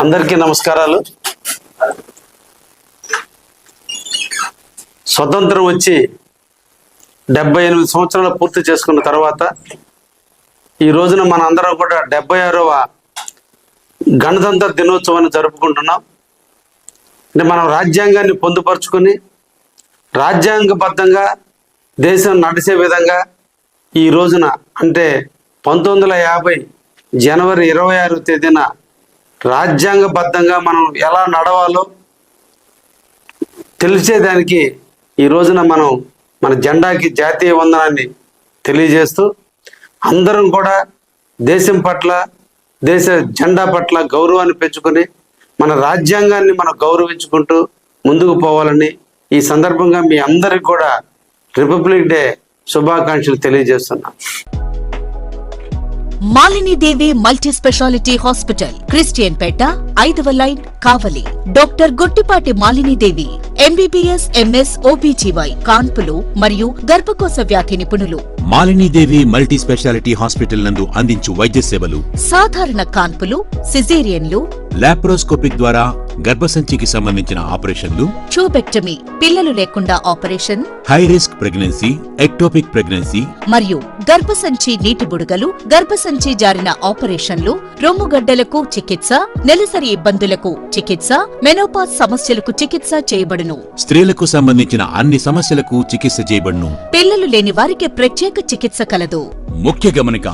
అందరికీ నమస్కారాలు. స్వతంత్రం వచ్చి 78 సంవత్సరాలు పూర్తి చేసుకున్న తర్వాత ఈ రోజున మన అందరం కూడా 76వ గణతంత్ర దినోత్సవాన్ని జరుపుకుంటున్నాం. అంటే మనం రాజ్యాంగాన్ని పొందుపరుచుకొని రాజ్యాంగబద్ధంగా దేశం నడిచే విధంగా ఈ రోజున అంటే 1950 జనవరి 26వ తేదీన రాజ్యాంగబద్ధంగా మనం ఎలా నడవాలో తెలిసేదానికి ఈ రోజున మనం మన జెండాకి జాతీయ వందనాన్ని తెలియజేస్తూ అందరం కూడా దేశం పట్ల దేశ జెండా పట్ల గౌరవాన్ని పెంచుకొని మన రాజ్యాంగాన్ని మనం గౌరవించుకుంటూ ముందుకు పోవాలని ఈ సందర్భంగా మీ అందరికి కూడా రిపబ్లిక్ డే శుభాకాంక్షలు తెలియజేస్తున్నాం. Malinidevi multi speciality hospital, Christian పేట, 5వ line, Kavali. Doctor Gottipati Malinidevi, MBBS, MS, OBGY, కాన్పులు మరియు గర్భకోశ వ్యాధి నిపుణులు. మాలినీదేవి మల్టీ స్పెషాలిటీ హాస్పిటల్ నందు అందించు వైద్య సేవలు: సాధారణ కాన్పులు, సిజేరియన్లు, లాప్రోస్కోపిక్ ద్వారా గర్భసంచికి సంబంధించిన ఆపరేషన్లు, ట్యూబెక్టమీ, పిల్లలు లేకుండా operation, high risk pregnancy, ectopic pregnancy మరియు గర్భసంచి నీటి బుడగలు, గర్భసంచి జారిన ఆపరేషన్లు, రొమ్ముగడ్డలకు చికిత్స, నెలసరి ఇబ్బందులకు చికిత్స, మెనోపాజ్ సమస్యలకు చికిత్స చేయబడును. స్త్రీలకు సంబంధించిన అన్ని సమస్యలకు చికిత్స చేయబడును. పిల్లలు లేని వారికి ప్రత్యేక చికిత్స కలదు. ముఖ్య గమనిక: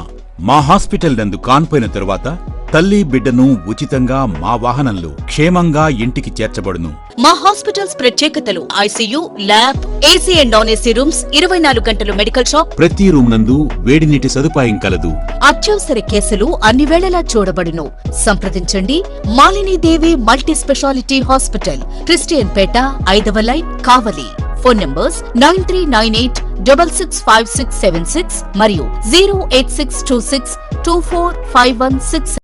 మా హాస్పిటల్ నందు కాన్పోయిన తరువాత తల్లి బిడ్డను ఉచితంగా మా వాహనంలో క్షేమంగా ఇంటికి చేర్చబడును. మా హాస్పిటల్స్ ప్రత్యేకతలు: ICU, lab, AC and non AC rooms, 24 గంటలు మెడికల్ షాప్, ప్రతి రూమ్ నందు వేడి నీటి సదుపాయం కలదు. అత్యవసర కేసులు అన్ని వేళలా చూడబడును. సంప్రదించండి Malinidevi multi speciality hospital, Christian పేట, 5వ లైన్, కావలి. ఫోన్ నంబర్స్ 9398665676 మరియు 08626245166.